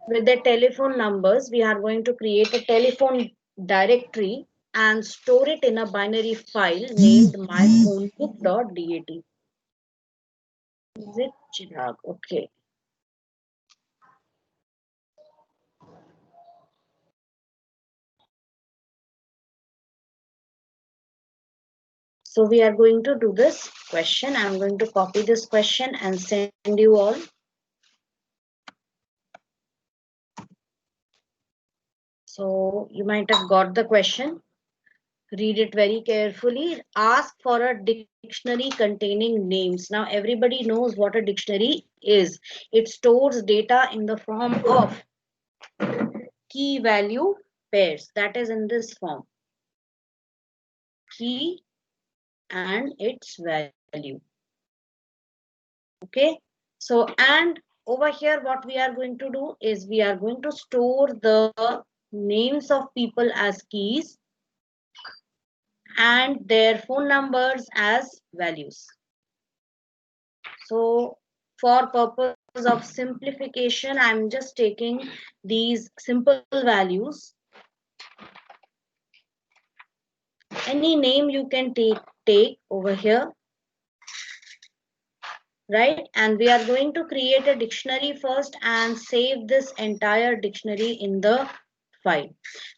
With the telephone numbers, we are going to create a telephone directory and store it in a binary file named myphonebook.dat. Is it Chirag? Okay. So we are going to do this question. I'm going to copy this question and send you all. So you might have got the question. Read it very carefully. Ask for a dictionary containing names. Now everybody knows what a dictionary is. It stores data in the form of key value pairs. That is in this form. Key and its value. Okay. So, and over here what we are going to do is we are going to store the names of people as keys and their phone numbers as values. So for purpose of simplification, I'm just taking these simple values. Any name you can take over here, right? And we are going to create a dictionary first and save this entire dictionary in the file.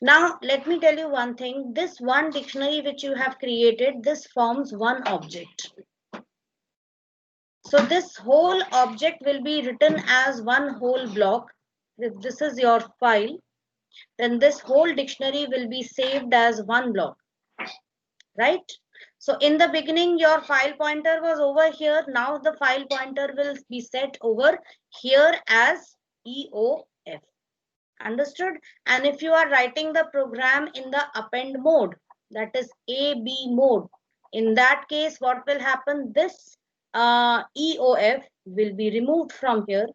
Now, let me tell you one thing. This one dictionary which you have created, this forms one object. So this whole object will be written as one whole block. If this is your file, then this whole dictionary will be saved as one block, right? So in the beginning, your file pointer was over here. Now the file pointer will be set over here as EOF. Understood? And if you are writing the program in the append mode, that is AB mode, in that case, what will happen? This EOF will be removed from here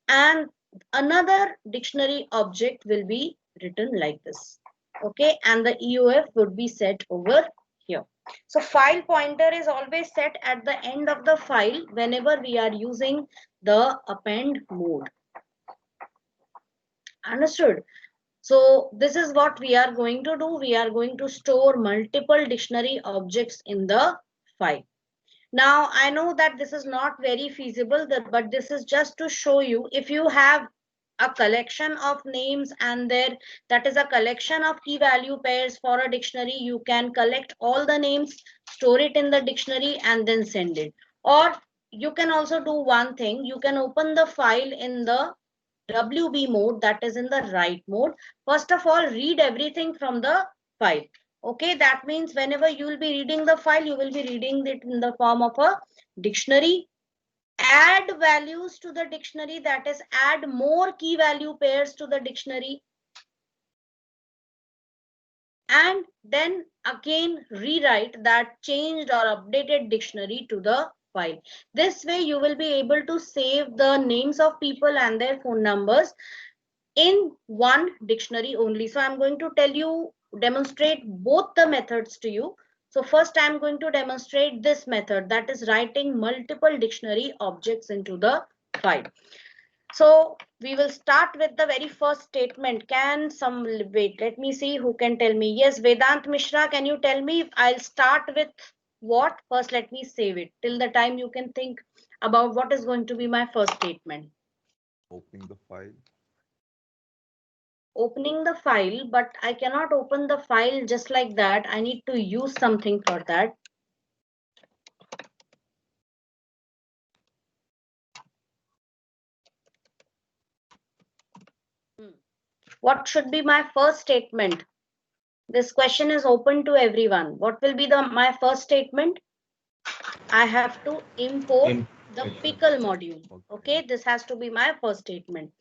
and another dictionary object will be written like this. Okay, and the EOF would be set over here. So file pointer is always set at the end of the file whenever we are using the append mode. Understood? So this is what we are going to do. We are going to store multiple dictionary objects in the file. Now, I know that this is not very feasible, but this is just to show you if you have a collection of names and that is a collection of key value pairs for a dictionary, you can collect all the names, store it in the dictionary and then send it. Or you can also do one thing. You can open the file in the WB mode, that is in the write mode. First of all, read everything from the file. Okay, that means whenever you will be reading the file, you will be reading it in the form of a dictionary. Add values to the dictionary, that is add more key value pairs to the dictionary. And then again rewrite that changed or updated dictionary to the file. This way you will be able to save the names of people and their phone numbers in one dictionary only. So I'm going to demonstrate both the methods to you. So first I'm going to demonstrate this method, that is writing multiple dictionary objects into the file. So we will start with the very first statement. Wait, let me see who can tell me. Yes, Vedant Mishra, can you tell me? I'll start with what? First, let me save it. Till the time you can think about what is going to be my first statement. Opening the file. Opening the file, but I cannot open the file just like that. I need to use something for that. What should be my first statement? This question is open to everyone. What will be my first statement? I have to import the pickle module. Okay, this has to be my first statement.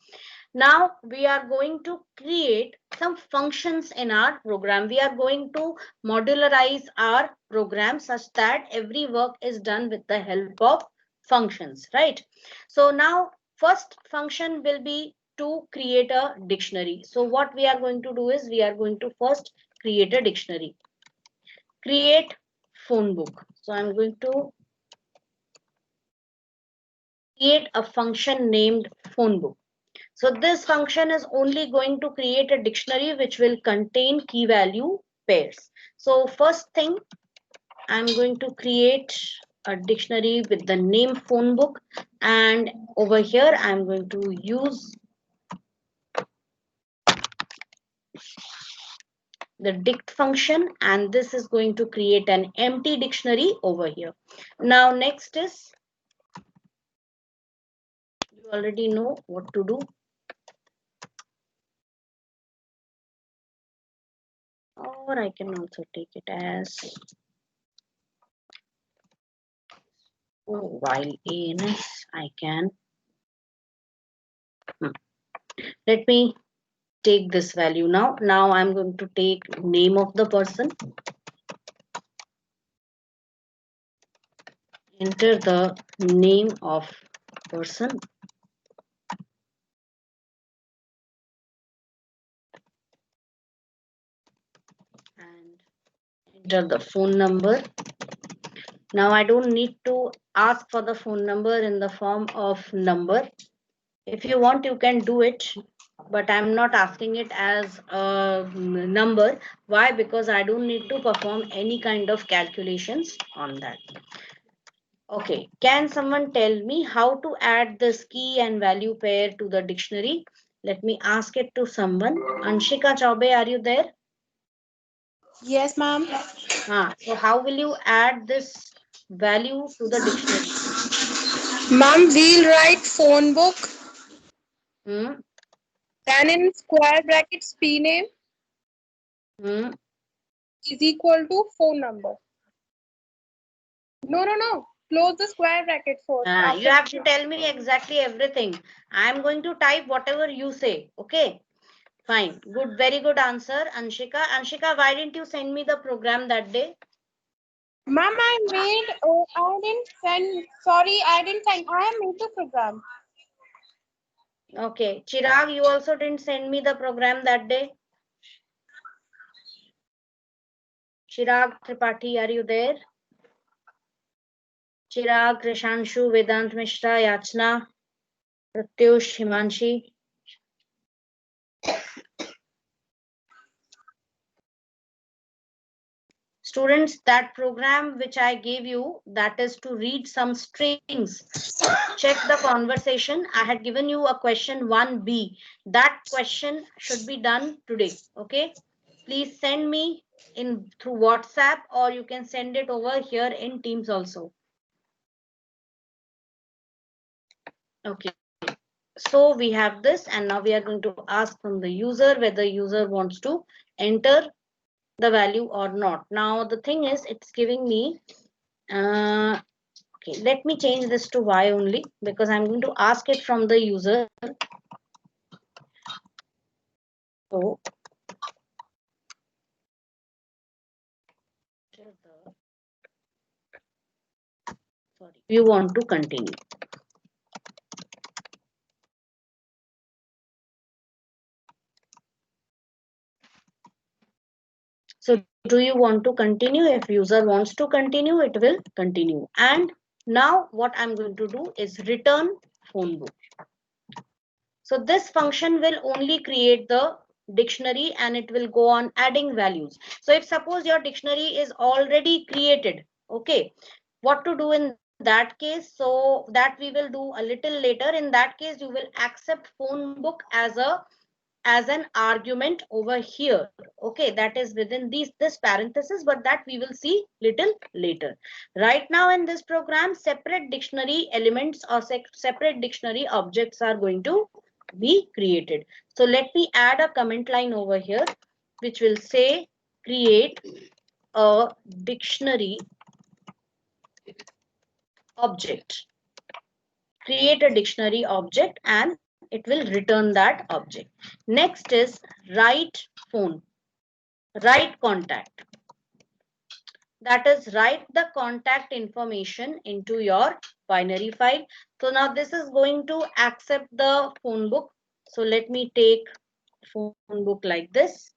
Now we are going to create some functions in our program. We are going to modularize our program such that every work is done with the help of functions, right? So now first function will be to create a dictionary. So what we are going to do is we are going to first create a dictionary. Create phone book. So I'm going to create a function named phone book. So this function is only going to create a dictionary which will contain key value pairs. So first thing, I'm going to create a dictionary with the name phone book, and over here I'm going to use the dict function, and this is going to create an empty dictionary over here. Now next is, you already know what to do, or I can also take it as while ANS I can let me take this value now. Now I'm going to take name of the person, enter the name of person, and enter the phone number. Now I don't need to ask for the phone number in the form of number. If you want, you can do it, but I'm not asking it as a number. Why? Because I don't need to perform any kind of calculations on that. Okay, can someone tell me how to add this key and value pair to the dictionary? Let me ask it to someone. Anshika Chaube, are you there? Yes, ma'am. So how will you add this value to the dictionary? Ma'am, we'll write phone book, Hmm? then in square brackets P name Hmm? is equal to phone number. No. Close the square bracket first. You After have to tell me exactly everything. I am going to type whatever you say. Okay, fine. Good, very good answer, Anshika. Anshika, why didn't you send me the program that day? ma'am, I didn't send. Sorry, I didn't send. I have made the program. Okay, Chirag, you also didn't send me the program that day. Chirag Tripathi, are you there? Chirag, Krishanshu, Vedant Mishra, Yachna, Pratyush, Himanshi. Students, that program which I gave you, that is to read some strings. Check the conversation. I had given you a question 1B. That question should be done today. Okay. Please send me in through WhatsApp, or you can send it over here in Teams also. Okay. So we have this, and now we are going to ask from the user whether user wants to enter the value or not. Now the thing is, it's giving me okay, let me change this to Y only, because I'm going to ask it from the user. So sorry, you want to continue. So do you want to continue? If user wants to continue, it will continue. And now what I'm going to do is return phone book. So this function will only create the dictionary, and it will go on adding values. So if suppose your dictionary is already created, okay, what to do in that case? So that we will do a little later. In that case, you will accept phone book as an argument over here. Okay, that is within this parenthesis, but that we will see little later. Right now in this program, separate dictionary elements or separate dictionary objects are going to be created. So let me add a comment line over here which will say create a dictionary object. Create a dictionary object, and it will return that object. Next is write phone, write contact. That is, write the contact information into your binary file. So now this is going to accept the phone book. So let me take phone book like this.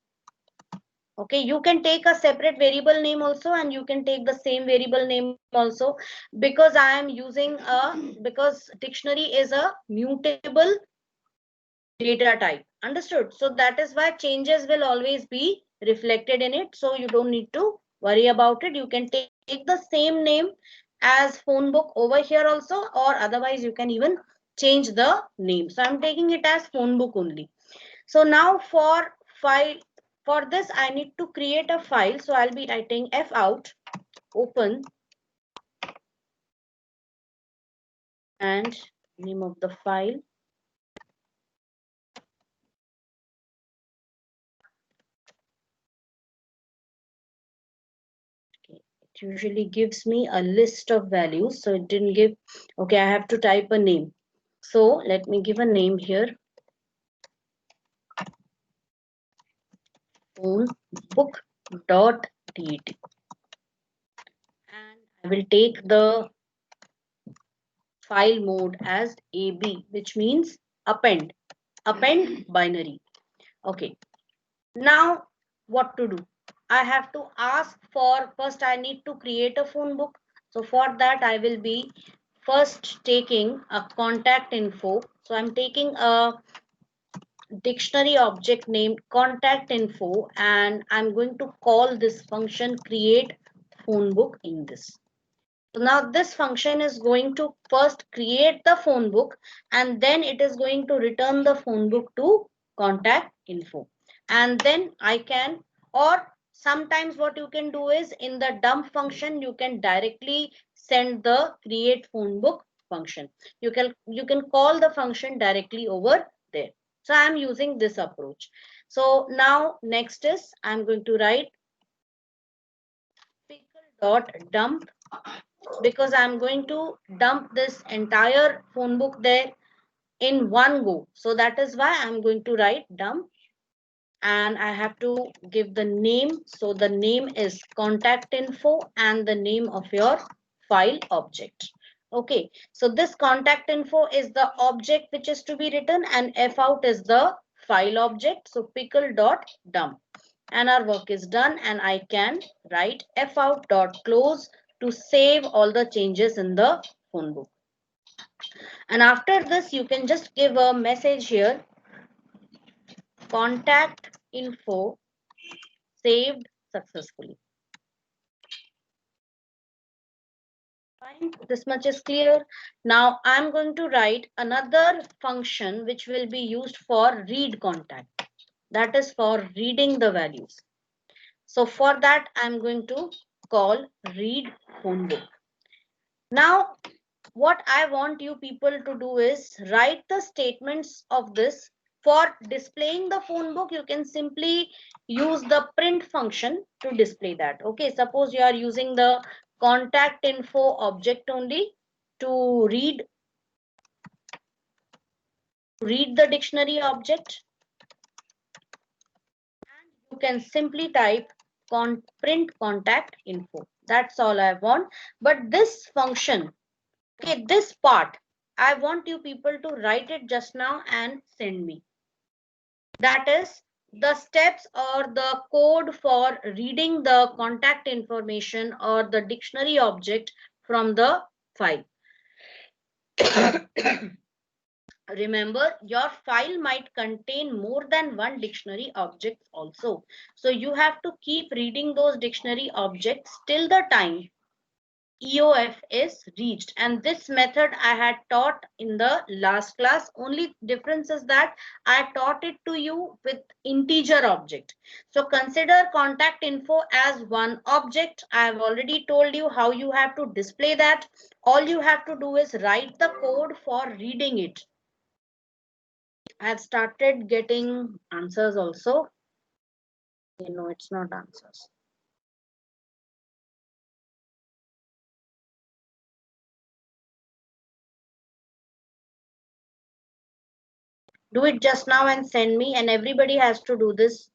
Okay, you can take a separate variable name also, and you can take the same variable name also, because I am using because dictionary is a mutable data type. Understood? So that is why changes will always be reflected in it. So you don't need to worry about it. You can take the same name as phone book over here also, or otherwise you can even change the name. So I'm taking it as phone book only. So now for file, for this I need to create a file. So I'll be writing f out open and name of the file. It usually gives me a list of values, so it didn't give. Okay, I have to type a name. So let me give a name here. Phone book.dat. And I will take the file mode as AB, which means append binary. Okay, now what to do? I have to ask for, first I need to create a phone book. So for that I will be first taking a contact info. So I'm taking a dictionary object named contact info, and I'm going to call this function create phone book in this. So now this function is going to first create the phone book, and then it is going to return the phone book to contact info. And then I can, or sometimes what you can do is in the dump function, you can directly send the create phone book function. You can call the function directly over there. So I am using this approach. So now next is I'm going to write pickle.dump, because I'm going to dump this entire phone book there in one go. So that is why I'm going to write dump, and I have to give the name. So the name is contact info and the name of your file object. Okay, so this contact info is the object which is to be written, and f out is the file object. So pickle.dump, and our work is done, and I can write f out dot close to save all the changes in the phone book. And after this you can just give a message here, contact info saved successfully. Fine, this much is clear. Now I'm going to write another function which will be used for read contact, that is for reading the values. So for that I'm going to call read phone book. Now what I want you people to do is write the statements of this. For displaying the phone book, you can simply use the print function to display that. Okay, suppose you are using the contact info object only to read the dictionary object, and you can simply type print contact info. That's all I want. But this function, okay, this part, I want you people to write it just now and send me. That is the steps or the code for reading the contact information or the dictionary object from the file. Remember, your file might contain more than one dictionary object also. So you have to keep reading those dictionary objects till the time EOF is reached. And this method I had taught in the last class. Only difference is that I taught it to you with integer object. So consider contact info as one object. I have already told you how you have to display that. All you have to do is write the code for reading it. I have started getting answers also. No, it's not answers. Do it just now and send me, and everybody has to do this.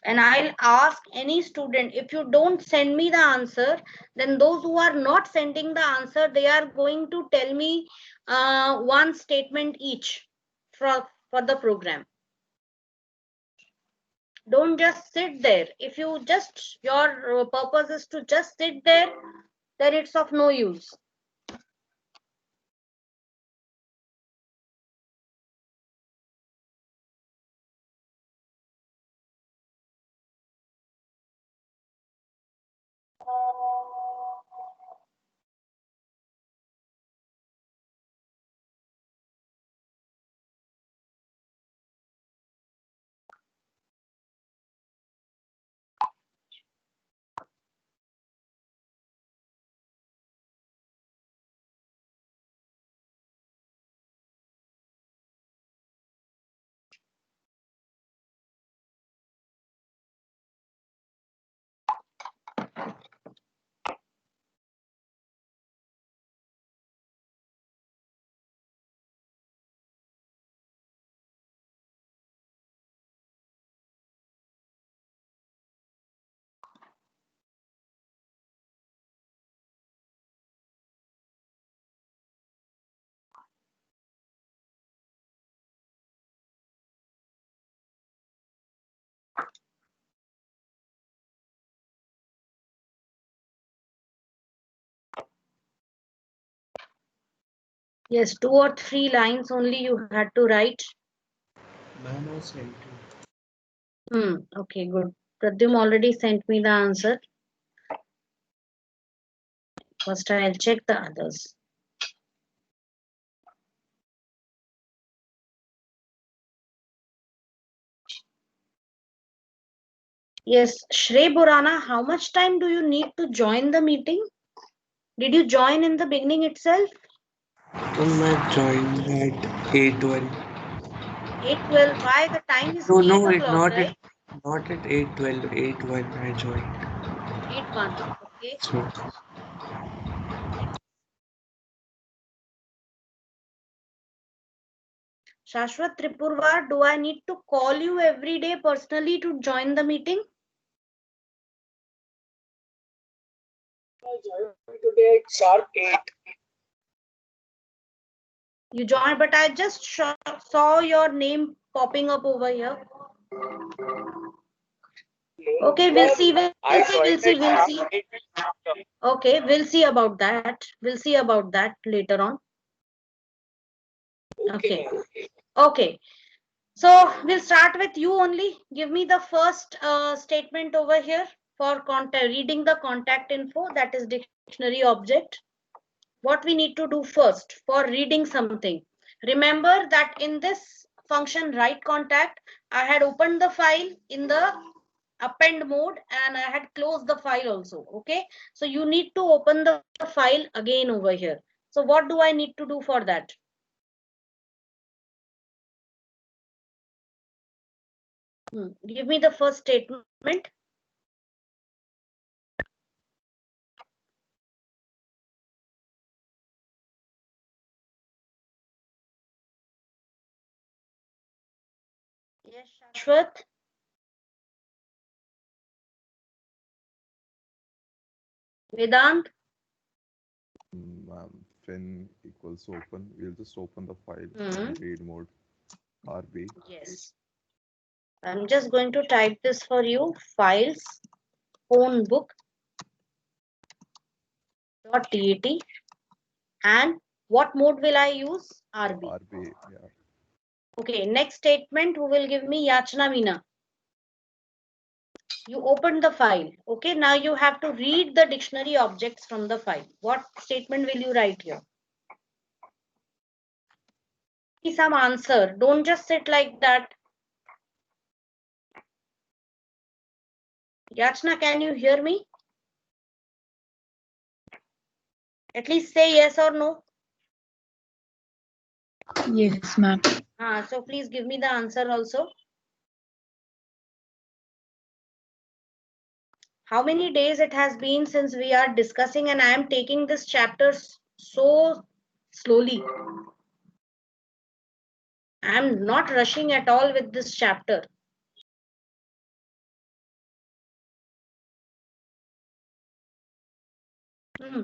And I'll ask any student, if you don't send me the answer, then those who are not sending the answer, they are going to tell me one statement each for the program. Don't just sit there. If you just, your purpose is to just sit there, then it's of no use. Yes, 2 or 3 lines only you had to write. Ma'am, I sent you. Okay, good. Pradyum already sent me the answer. First, I'll check the others. Yes, Shrey Burana, how much time do you need to join the meeting? Did you join in the beginning itself? I joined at 8:12. 8:12. Why? The time is No, 8 no, it o'clock, not at right? 8:12. 8:1 I joined. 8:1. Okay. So Shashwat Tripurwar, do I need to call you every day personally to join the meeting? I joined today at sharp 8. You joined, but I just saw your name popping up over here. Okay, we'll see. We'll see. Okay, we'll see about that. We'll see about that later on. Okay. Okay. So we'll start with you only. Give me the first statement over here for reading the contact info, that is dictionary object. What we need to do first for reading something. Remember that in this function write contact, I had opened the file in the append mode and I had closed the file also. Okay, so you need to open the file again over here. So what do I need to do for that? Give me the first statement. Yes, Shashwat. Vedant. Fin equals open. We'll just open the file Mhm. in read mode. RB. Yes. I'm just going to type this for you. Files, phone book, .dat, and what mode will I use? RB. RB. Yeah. Okay, next statement, who will give me? Yachna Meena. You opened the file. Okay, now you have to read the dictionary objects from the file. What statement will you write here? Some answer. Don't just sit like that. Yachna, can you hear me? At least say yes or no. Yes, ma'am. So please give me the answer also. How many days it has been since we are discussing, and I am taking this chapter so slowly. I am not rushing at all with this chapter. Hmm.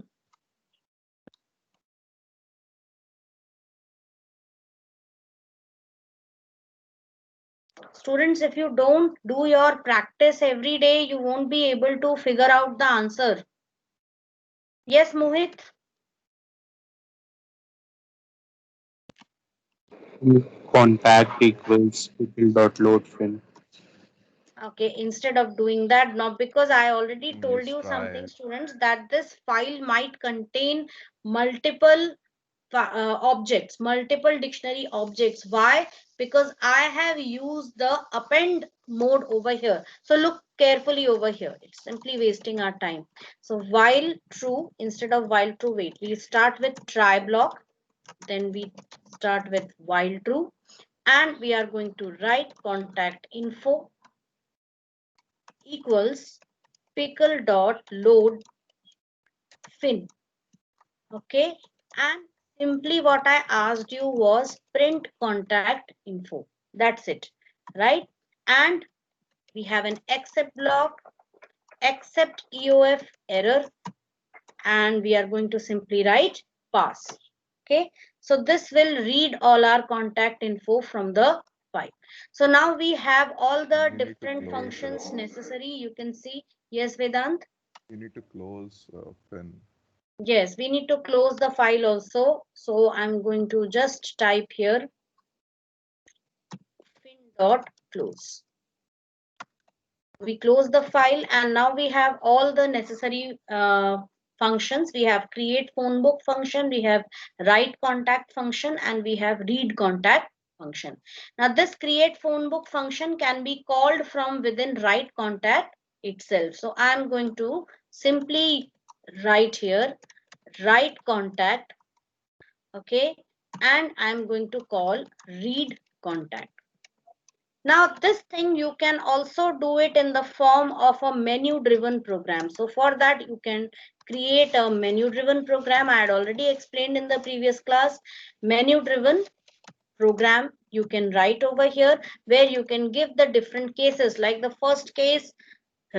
Students, if you don't do your practice every day, you won't be able to figure out the answer. Yes, Mohit? Contact equals people dot load fin. Okay, instead of doing that, now because I already told Please you try something, it. students, that this file might contain multiple objects, multiple dictionary objects. Why? Because I have used the append mode over here. So look carefully over here. It's simply wasting our time. So while true, instead of while true, wait, we start with try block. Then we start with while true. And we are going to write contact info equals pickle dot load fin. Okay, and simply what I asked you was print contact info. That's it, right? And we have an except block, except EOF error, and we are going to simply write pass. Okay, so this will read all our contact info from the file. So now we have all the You need to different close functions it. necessary. You can see, yes, Vedant. You need to close fin. Yes, we need to close the file also. So I'm going to just type here fin.close. We close the file and now we have all the necessary functions. We have create phone book function, we have write contact function, and we have read contact function. Now this create phone book function can be called from within write contact itself. So I'm going to simply write here write contact. Okay, and I'm going to call read contact. Now this thing you can also do it in the form of a menu driven program. So for that you can create a menu driven program. I had already explained in the previous class. Menu driven program you can write over here, where you can give the different cases, like the first case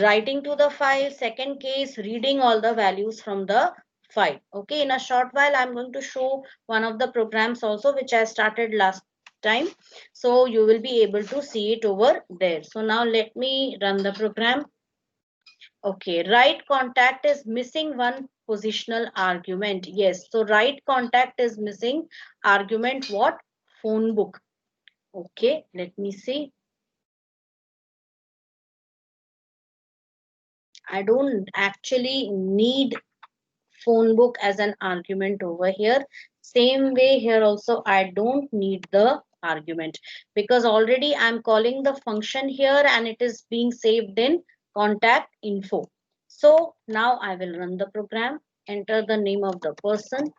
writing to the file, second case reading all the values from the file. Okay, in a short while I'm going to show one of the programs also which I started last time, so you will be able to see it over there. So now let me run the program. Okay, write contact is missing one positional argument. Yes, so write contact is missing argument what? Phone book. Okay, let me see. I don't actually need phone book as an argument over here. Same way here also I don't need the argument, because already I'm calling the function here and it is being saved in contact info. So now I will run the program, enter the name of the person.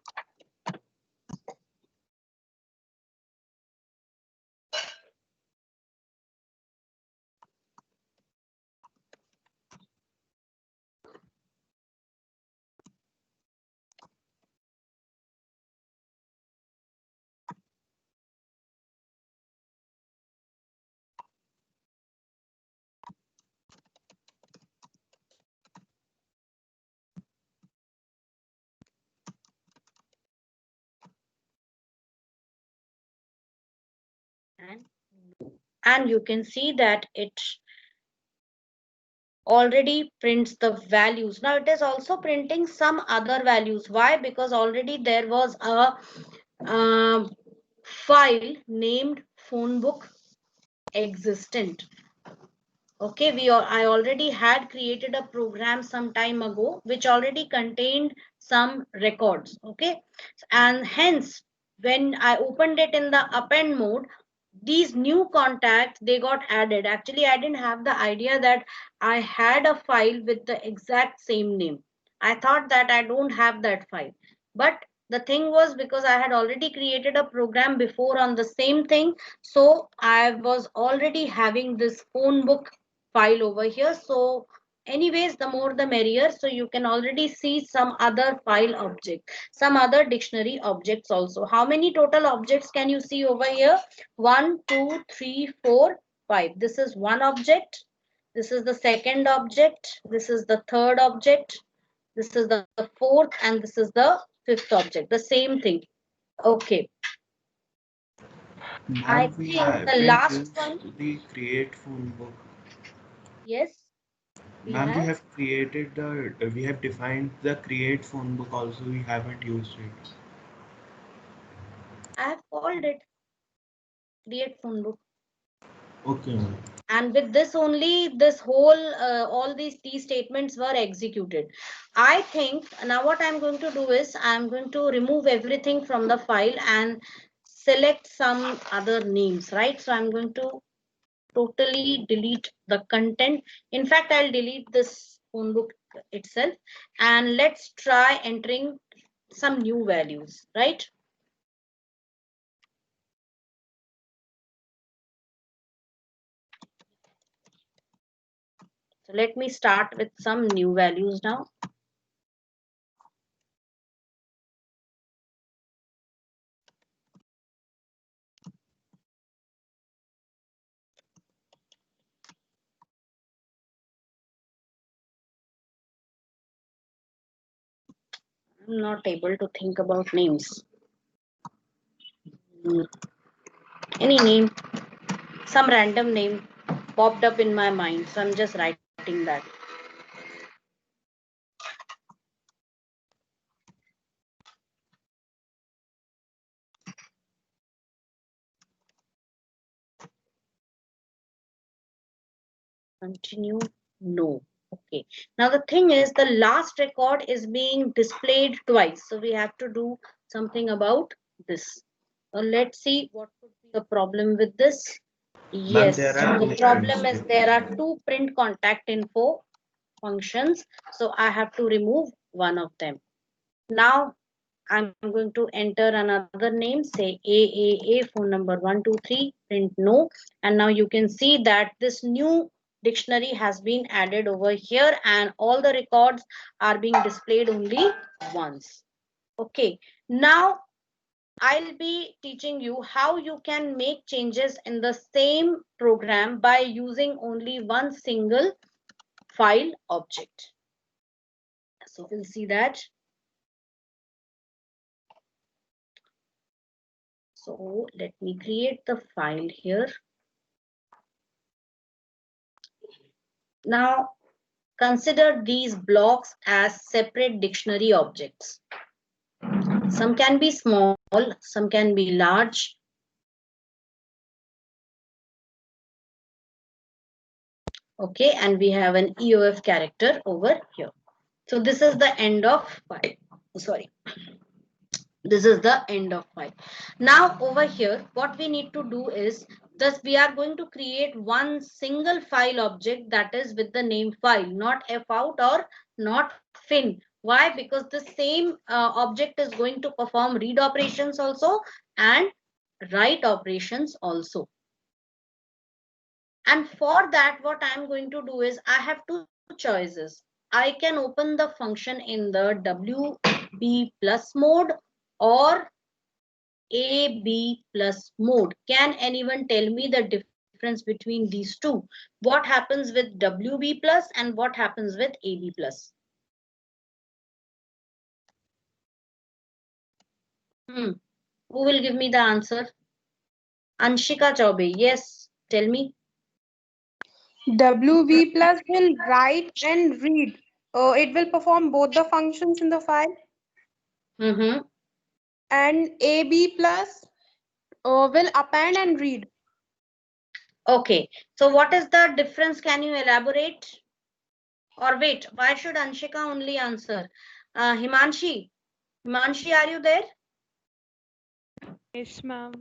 And you can see that it already prints the values. Now it is also printing some other values. Why? Because already there was a file named phone book existent. Okay, I already had created a program some time ago which already contained some records. Okay, and hence when I opened it in the append mode, these new contacts they got added. Actually I didn't have the idea that I had a file with the exact same name. I thought that I don't have that file, but the thing was, because I had already created a program before on the same thing, so I was already having this phone book file over here. So anyways, the more the merrier. So you can already see some other file object, some other dictionary objects also. How many total objects can you see over here? 1, 2, 3, 4, 5. This is one object. This is the second object. This is the third object. This is the fourth and this is the fifth object. The same thing. Okay. I Ma'am, we think the haven't last used one. the create phone book. Yes, we Ma'am, have. we have defined the create phone book also. We haven't used it. I have called it create phone book. Okay, ma'am. And with this only, this whole all these statements were executed. I think now what I'm going to do is I'm going to remove everything from the file and select some other names, right? So I'm going to totally delete the content. In fact, I'll delete this phone book itself, and let's try entering some new values, right? So let me start with some new values now. I'm not able to think about names. Any name, some random name popped up in my mind, so I'm just writing that. Continue. No. Okay. Now the thing is, the last record is being displayed twice, so we have to do something about this. Let's see what could be the problem with this. Ma'am, Yes, there so are the two problem prints is here. there are two print contact info functions, so I have to remove one of them. Now I'm going to enter another name, say AAA, phone number 123, print no. And now you can see that this new dictionary has been added over here and all the records are being displayed only once. Okay, now I'll be teaching you how you can make changes in the same program by using only one single file object. So we'll see that. So let me create the file here. Now consider these blocks as separate dictionary objects. Some can be small, some can be large. Okay, and we have an EOF character over here. So this is the end of file. Sorry. This is the end of file. Now over here, what we need to do is thus we are going to create one single file object that is with the name file, not f out or not fin. Why? Because the same object is going to perform read operations also and write operations also. And for that, what I'm going to do is I have two choices. I can open the function in the WB plus mode or AB plus mode. Can anyone tell me the difference between these two? What happens with WB plus and what happens with AB plus? Who will give me the answer? Anshika Chaube. Yes, tell me. WB plus will write and read. It will perform both the functions in the file. And AB plus will append and read. Okay. So what is the difference? Can you elaborate? Or wait, why should Anshika only answer? Himanshi, are you there? Yes, ma'am.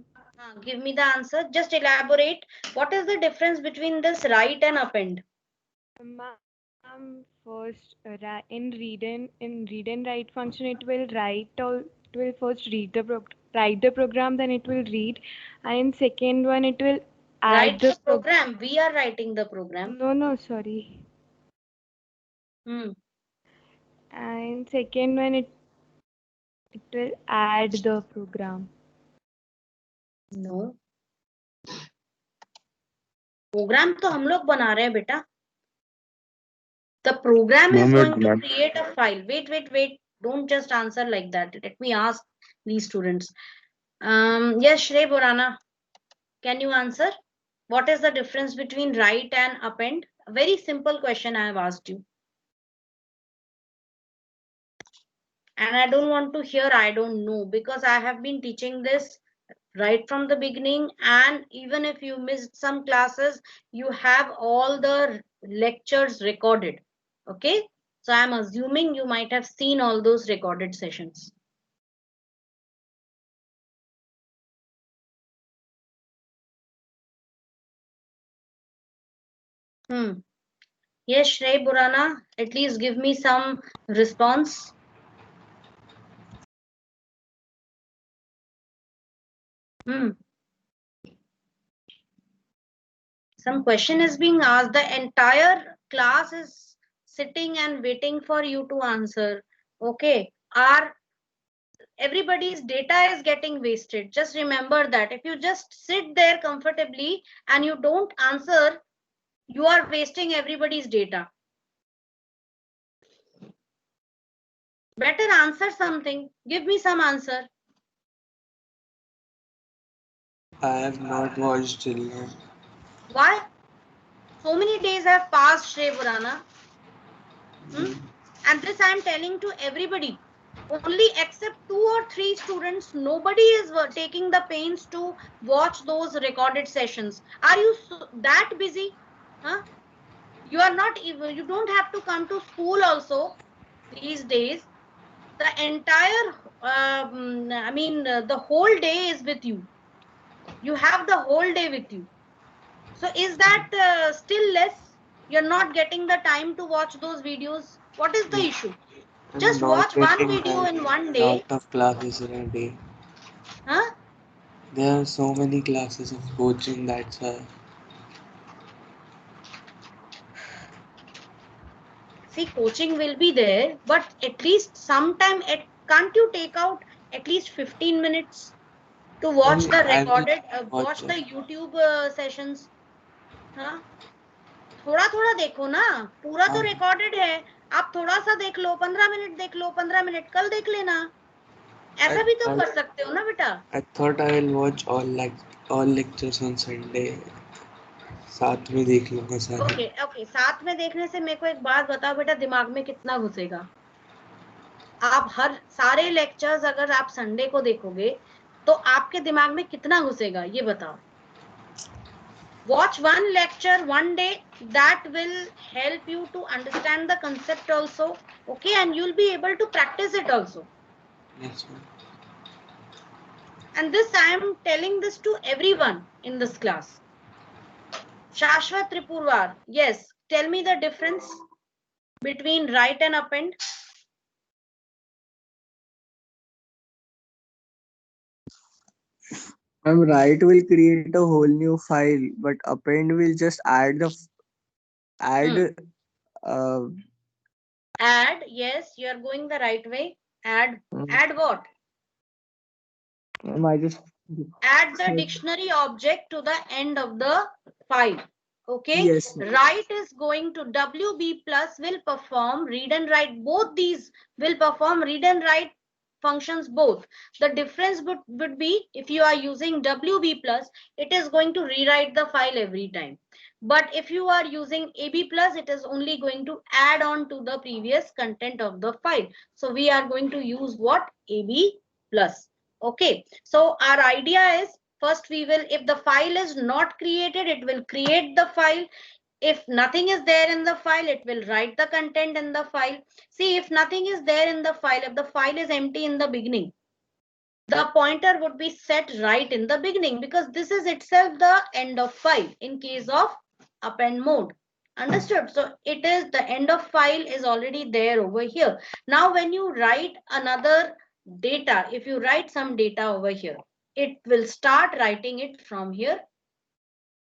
Give me the answer. Just elaborate. What is the difference between this write and append? Ma'am, first in read and write function, it will first write the program, then it will read, and in second one it will Write add the program. We are writing the program. No, sorry. And second one it will add the program. No. Programme तो हम लोग बना रहे हैं बेटा. The program is Moment, going to ma'am. create a file. Wait. Don't just answer like that. Let me ask these students. Yes, Shrey Borana, can you answer? What is the difference between write and append? A very simple question I have asked you. And I don't want to hear I don't know, because I have been teaching this right from the beginning, and even if you missed some classes, you have all the lectures recorded. Okay, so I'm assuming you might have seen all those recorded sessions. Yes, Shrey Burana, at least give me some response. Some question is being asked. The entire class is sitting and waiting for you to answer. Okay, everybody's data is getting wasted. Just remember that. If you just sit there comfortably and you don't answer, you are wasting everybody's data. Better answer something. Give me some answer. I have not watched till now. Why? So many days have passed, Shrey Burana. And this I am telling to everybody. Only except 2 or 3 students, nobody is taking the pains to watch those recorded sessions. Are you that busy? Huh? You are not even, you don't have to come to school also these days. The entire, the whole day is with you. You have the whole day with you. So is that still less? You're not getting the time to watch those videos. What is the issue? Just watch one video in one day. Lot of classes in a day. Huh? There are so many classes of coaching, that's why. See, coaching will be there, but at least sometime, can't you take out at least 15 minutes to watch the recorded, watch the YouTube sessions? हाँ? थोड़ा थोड़ा देखो ना, पूरा तो recorded है, आप थोड़ा सा देख लो, 15 मिनट देख लो, 15 मिनट कल देख लेना, ऐसा भी तो कर सकते हो ना बेटा. I thought I will watch all lectures on Sunday. साथ में देख लूंगा सारे. ओके, साथ में देखने से मेरे को एक बात बताओ बेटा, दिमाग में कितना घुसेगा? आप हर सारे लेक्चर्स अगर आप संडे को देखोगे तो आपके दिमाग में कितना घुसेगा, ये बताओ. Watch one lecture one day, that will help you to understand the concept also, okay, and you'll be able to practice it also. Yes, ma'am. And this I am telling this to everyone in this class. Shashwat Tripurwar, yes, tell me the difference between write and append. Write will create a whole new file, but append will just add Add, yes, you are going the right way. Add what? Add the dictionary object to the end of the file. Okay. Yes. Write is going to WB plus will perform read and write. Both these will perform read and write functions both. The difference would be if you are using WB plus, it is going to rewrite the file every time. But if you are using AB plus, it is only going to add on to the previous content of the file. So we are going to use what? AB plus. Okay. So our idea is, first we will, if the file is not created, it will create the file. If nothing is there in the file, it will write the content in the file. See, if nothing is there in the file, if the file is empty in the beginning, the pointer would be set right in the beginning, because this is itself the end of file in case of append mode. Understood? So it is the end of file is already there over here. Now when you write another data, if you write some data over here, it will start writing it from here,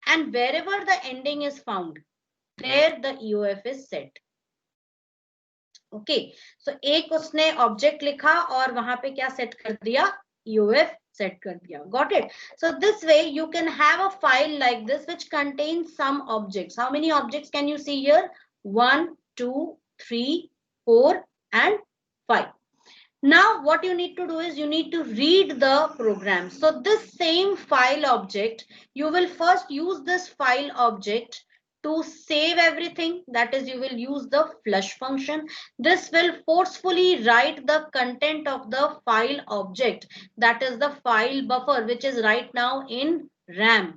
and wherever the ending is found, there the EOF is set. Okay, so एक उसने object लिखा और वहां पे क्या set कर दिया? EOF set कर दिया. Got it? So this way you can have a file like this which contains some objects. How many objects can you see here? 1, 2, 3, 4, and 5. Now what you need to do is you need to read the program. So this same file object, you will first use this file object to save everything. That is, you will use the flush function. This will forcefully write the content of the file object, that is the file buffer, which is right now in RAM.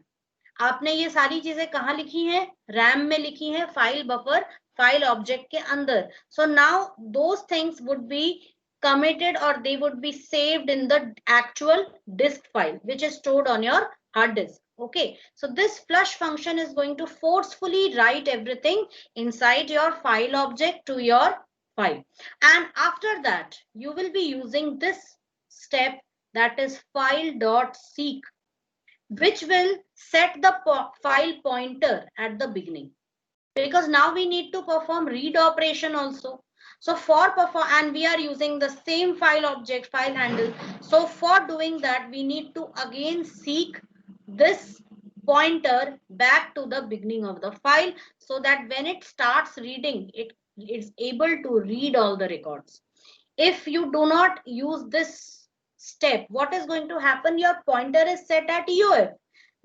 आपने ये सारी चीजें कहाँ लिखी हैं? RAM में लिखी हैं, file buffer, file object के अंदर. So now those things would be committed or they would be saved in the actual disk file, which is stored on your hard disk. Okay, so this flush function is going to forcefully write everything inside your file object to your file. And after that, you will be using this step, that is file.seek, which will set the file pointer at the beginning. Because now we need to perform read operation also. So for perform, and we are using the same file object, file handle. So for doing that, we need to again seek this pointer back to the beginning of the file, so that when it starts reading, it is able to read all the records. If you do not use this step, what is going to happen? Your pointer is set at EOF.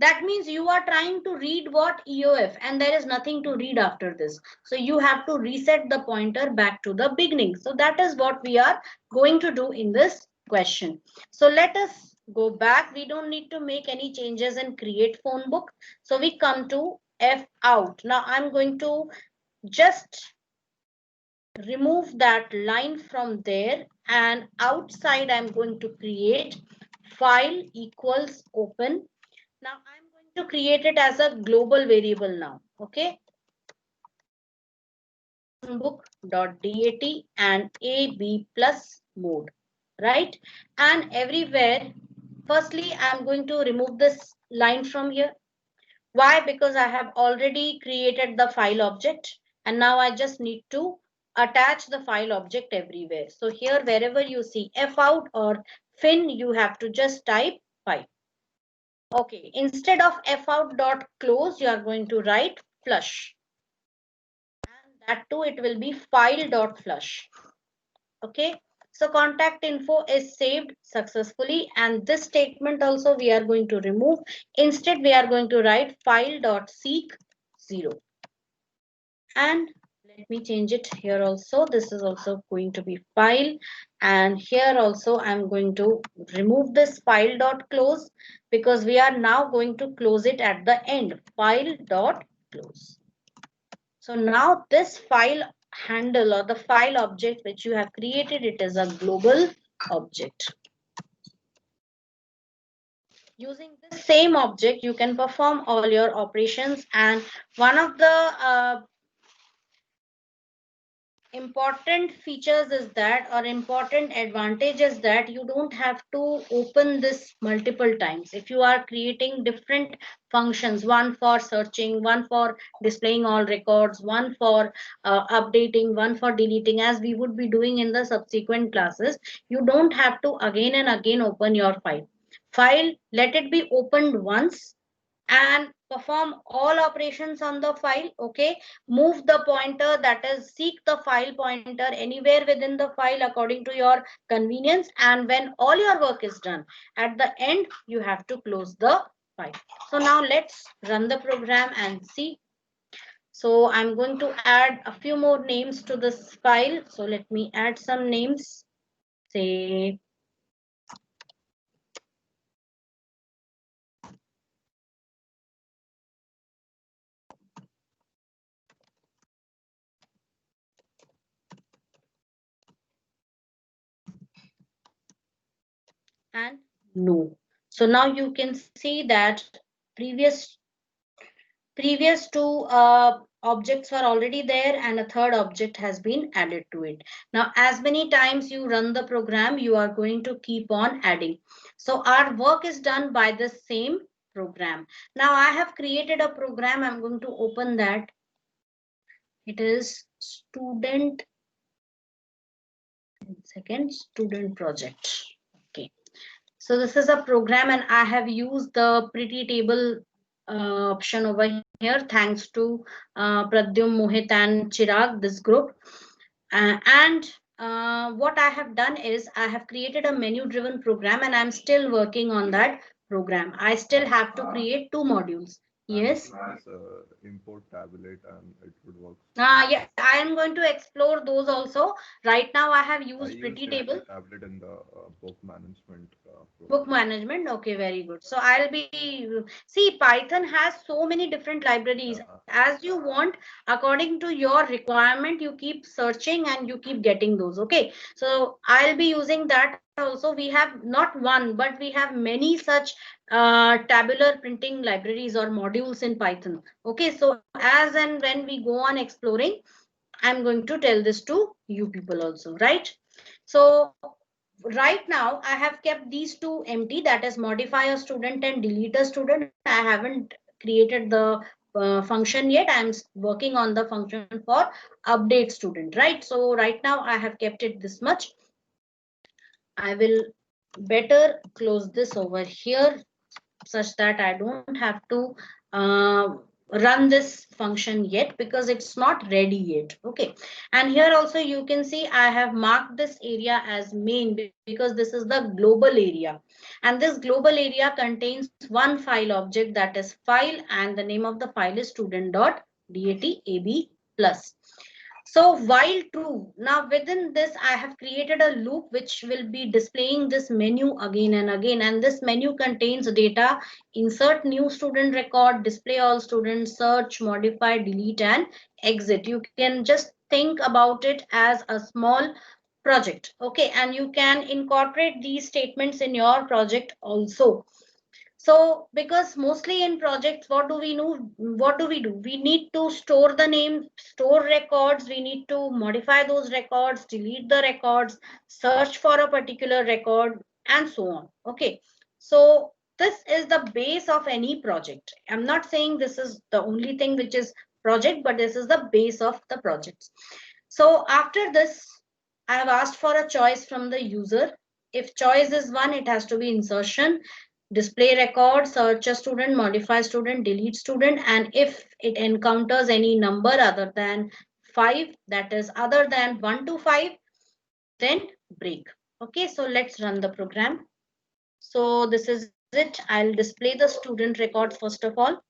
That means you are trying to read what? EOF, and there is nothing to read after this. So you have to reset the pointer back to the beginning. So that is what we are going to do in this question. So let us go back. We don't need to make any changes in create phone book. So we come to F out. Now I'm going to just remove that line from there, and outside I'm going to create file equals open. Now I'm going to create it as a global variable now. Okay, book.dat and AB plus mode, right? And everywhere, firstly I'm going to remove this line from here. Why? Because I have already created the file object, and now I just need to attach the file object everywhere. So here, wherever you see F out or fin, you have to just type file. Okay, instead of F out dot close, you are going to write flush, and that too it will be file dot flush. Okay, so contact info is saved successfully, and this statement also we are going to remove. Instead, we are going to write file dot seek 0. And let me change it here also. This is also going to be file, and here also I'm going to remove this file dot close, because we are now going to close it at the end, file dot close. So now this file handle or the file object which you have created, it is a global object. Using the same object, you can perform all your operations, and one of the important features is that, or important advantage is that, you don't have to open this multiple times. If you are creating different functions, one for searching, one for displaying all records, one for updating, one for deleting, as we would be doing in the subsequent classes, you don't have to again and again open your file. Let it be opened once and perform all operations on the file. Okay, move the pointer, that is seek the file pointer anywhere within the file according to your convenience, and when all your work is done, at the end you have to close the file. So now let's run the program and see. So I'm going to add a few more names to this file. So let me add some names. Say and no. So now you can see that previous two objects were already there, and a third object has been added to it. Now as many times you run the program, you are going to keep on adding. So our work is done by the same program. Now I have created a program. I'm going to open that. It is student project. Okay, so this is a program, and I have used the pretty table option over here, thanks to Pradyum, Mohit and Chirag, this group. And what I have done is I have created a menu driven program and I'm still working on that program. I still have to create 2 modules. Yes. Import tabulate and it would work. Yeah, I am going to explore those also. Right now I have used Pretty Table. Tablet in the book management. Book management. Okay, very good. So I'll be, see, Python has so many different libraries. As you want, according to your requirement, you keep searching and you keep getting those. Okay, so I'll be using that also. We have not one, but we have many such tabular printing libraries or modules in Python. Okay, so as and when we go on exploring, I'm going to tell this to you people also, right? So right now I have kept these 2 empty, that is modify a student and delete a student. I haven't created the function yet. I'm working on the function for update student, right? So right now I have kept it this much. I will better close this over here such that I don't have to run this function yet because it's not ready yet. Okay, and here also you can see I have marked this area as main because this is the global area, and this global area contains one file object, that is file, and the name of the file is student.datab plus. So while true, now within this I have created a loop which will be displaying this menu again and again, and this menu contains data: insert new student record, display all students, search, modify, delete and exit. You can just think about it as a small project. Okay, and you can incorporate these statements in your project also. So because mostly in projects, what do we know? What do? We need to store the name, store records. We need to modify those records, delete the records, search for a particular record, and so on. Okay. So this is the base of any project. I'm not saying this is the only thing which is project, but this is the base of the projects. So after this, I have asked for a choice from the user. If choice is 1, it has to be insertion, display record, search a student, modify student, delete student, and if it encounters any number other than 5, that is other than 1 to 5, then break. Okay, so let's run the program. So this is it. I'll display the student records first of all.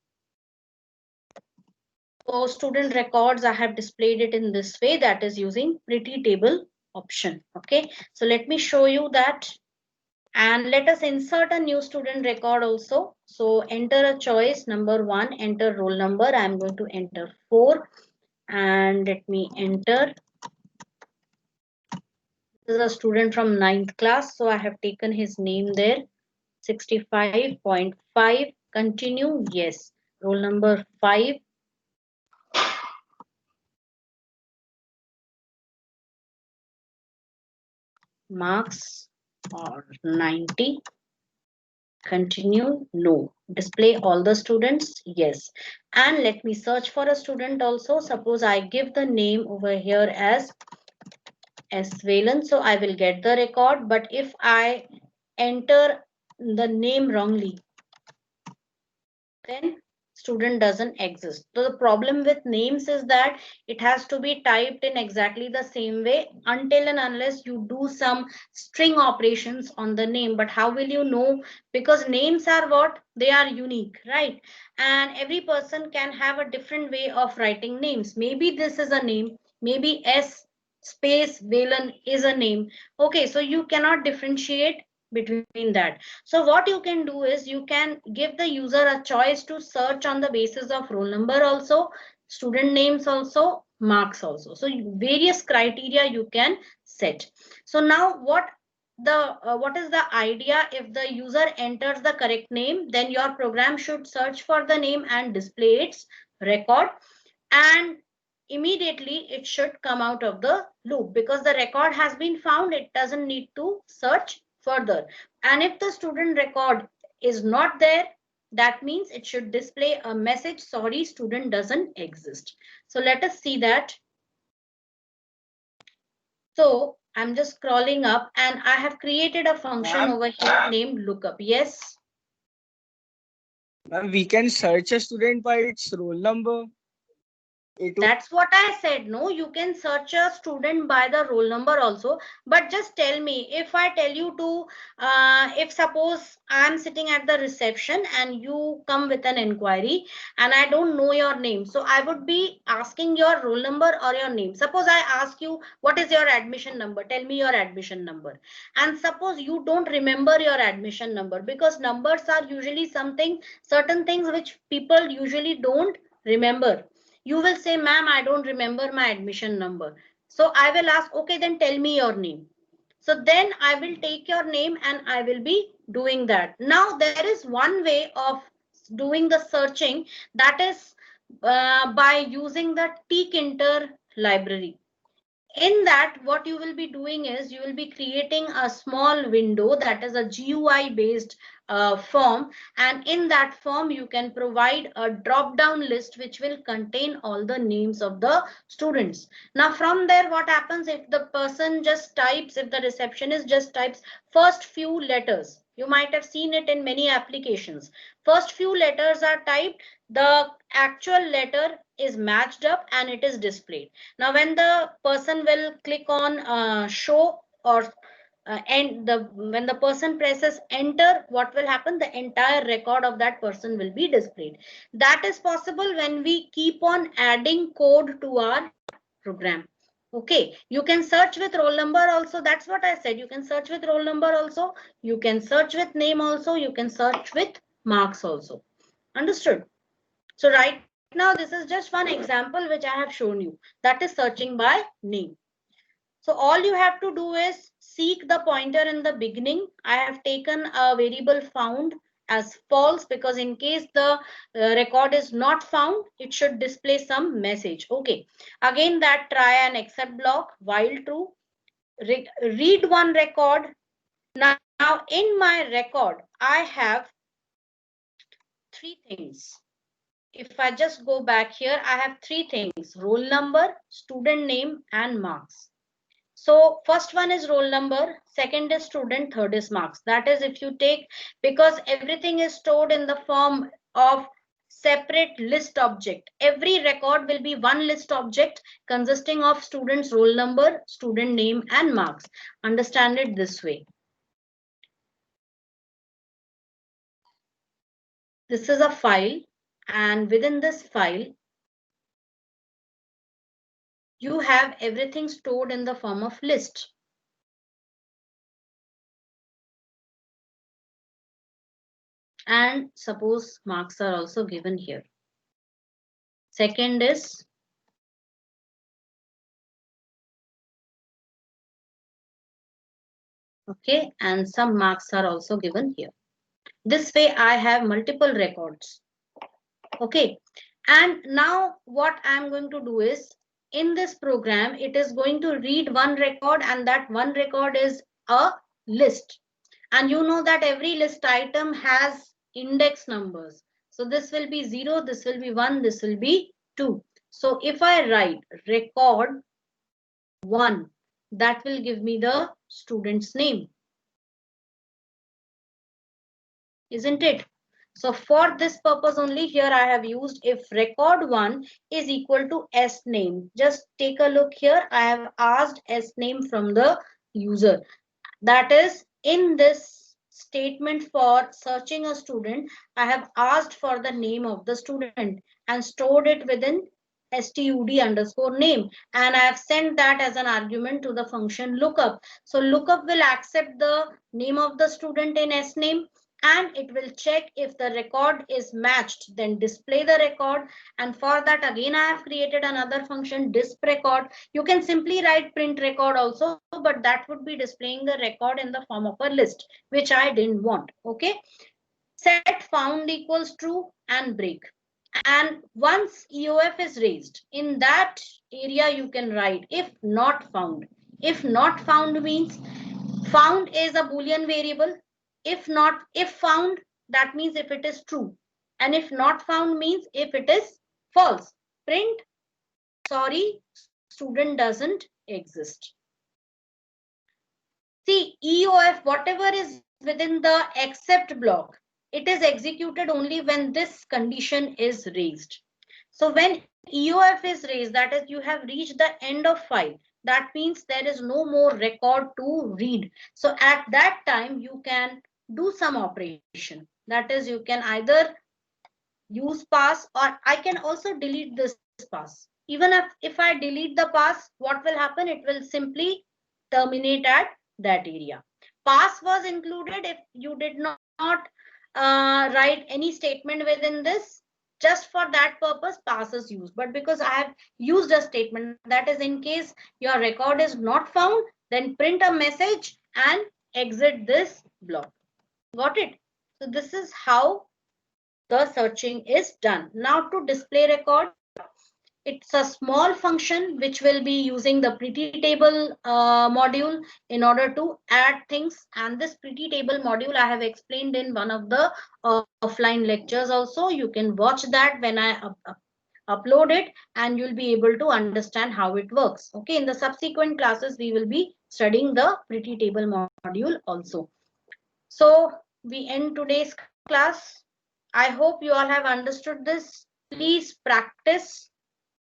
So student records, I have displayed it in this way, that is using Pretty Table option. Okay, so let me show you that. And let us insert a new student record also. So enter a choice, number 1, enter roll number. I'm going to enter 4 and let me enter. This is a student from 9th class. So I have taken his name there, 65.5. Continue. Yes. Roll number 5. Marks are 90. Continue. No. Display all the students. Yes. And let me search for a student also. Suppose I give the name over here as S. Valen. So I will get the record. But if I enter the name wrongly, then student doesn't exist. So the problem with names is that it has to be typed in exactly the same way until and unless you do some string operations on the name. But how will you know? Because names are what? They are unique, right? And every person can have a different way of writing names. Maybe this is a name, maybe S space Valen is a name. Okay, so you cannot differentiate between that. So what you can do is you can give the user a choice to search on the basis of roll number also, student names also, marks also. So various criteria you can set. So now what is the idea? If the user enters the correct name, then your program should search for the name and display its record, and immediately it should come out of the loop because the record has been found. It doesn't need to search further. And if the student record is not there, that means it should display a message, sorry, student doesn't exist. So let us see that. So I'm just scrolling up and I have created a function over here named lookup. Yes. Ma'am, we can search a student by its roll number. That's what I said. No, you can search a student by the roll number also. But just tell me, if I tell you to, if suppose I'm sitting at the reception and you come with an inquiry and I don't know your name. So I would be asking your roll number or your name. Suppose I ask you, what is your admission number? Tell me your admission number. And suppose you don't remember your admission number, because numbers are usually certain things which people usually don't remember. You will say, ma'am, I don't remember my admission number. So I will ask, okay, then tell me your name. So then I will take your name and I will be doing that. Now there is one way of doing the searching, that is by using the tkinter library. In that, what you will be doing is you will be creating a small window, that is a GUI based form, and in that form you can provide a drop down list which will contain all the names of the students. Now from there, what happens if the person just types, if the receptionist just types first few letters, you might have seen it in many applications, first few letters are typed, the actual letter is matched up and it is displayed. Now when the person will click on show or when the person presses enter, what will happen? The entire record of that person will be displayed. That is possible when we keep on adding code to our program. Okay, you can search with roll number also. That's what I said. You can search with roll number also. You can search with name also. You can search with marks also. Understood? So right now, this is just one example which I have shown you. That is searching by name. So all you have to do is seek the pointer in the beginning. I have taken a variable found as false, because in case the record is not found, it should display some message. Okay. Again, that try and except block, while true. Read one record. Now in my record, I have three things. If I just go back here, I have three things: roll number, student name, and marks. So first one is roll number, second is student, third is marks. That is, if you take, because everything is stored in the form of separate list object. Every record will be one list object consisting of student's roll number, student name, and marks. Understand it this way. This is a file, and within this file, you have everything stored in the form of list. And suppose marks are also given here. Second is okay, and some marks are also given here. This way I have multiple records. Okay, and now what I'm going to do is, in this program, it is going to read one record, and that one record is a list. And you know that every list item has index numbers. So this will be 0, this will be 1, this will be 2. So if I write record 1, that will give me the student's name. Isn't it? So for this purpose only, here I have used if record 1 is equal to S name. Just take a look here. I have asked S name from the user. That is, in this statement for searching a student, I have asked for the name of the student and stored it within stud_name, and I have sent that as an argument to the function lookup. So lookup will accept the name of the student in S name, and it will check if the record is matched, then display the record. And for that, again, I have created another function, disp record. You can simply write print record also, but that would be displaying the record in the form of a list, which I didn't want. Okay, set found equals true and break. And once EOF is raised, in that area you can write if not found. If not found means found is a Boolean variable. If found, that means if it is true. And if not found means if it is false. Print, sorry, student doesn't exist. See, EOF, whatever is within the except block, it is executed only when this condition is raised. So when EOF is raised, that is, you have reached the end of file. That means there is no more record to read. So at that time, you can do some operation. That is, you can either use pass, or I can also delete this pass. Even if I delete the pass, what will happen? It will simply terminate at that area. Pass was included if you did not write any statement within this. Just for that purpose, pass is used. But because I have used a statement, that is, in case your record is not found, then print a message and exit this block. Got it? So this is how the searching is done. Now to display record, it's a small function which will be using the pretty table module in order to add things. And this pretty table module I have explained in one of the offline lectures also. You can watch that when I upload it, and you'll be able to understand how it works. Okay, in the subsequent classes, we will be studying the pretty table module also. So we end today's class. I hope you all have understood this. Please practice.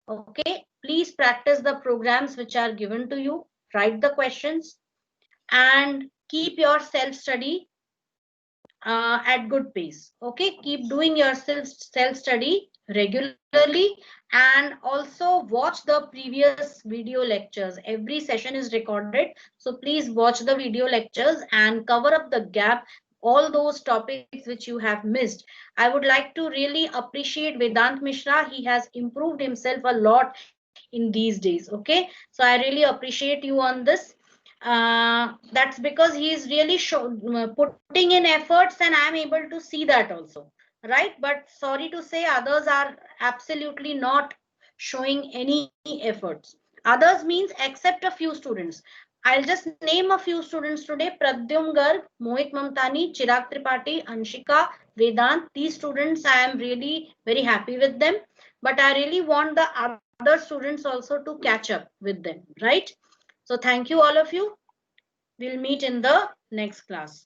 Okay, please practice the programs which are given to you. Write the questions and keep your self-study at good pace. Okay, keep doing your self-study regularly, and also watch the previous video lectures. Every session is recorded, so please watch the video lectures and cover up the gap, all those topics which you have missed. I would like to really appreciate Vedant Mishra. He has improved himself a lot in these days. Okay, so I really appreciate you on this. That's because he is really putting in efforts, and I'm able to see that also, right? But sorry to say, others are absolutely not showing any efforts. Others means except a few students. I'll just name a few students today: Pradyum Garg, Mohit Mamtani, Chirag Tripathi, Anshika, Vedant. These students, I am really very happy with them, but I really want the other students also to catch up with them, right? So thank you all of you. We'll meet in the next class.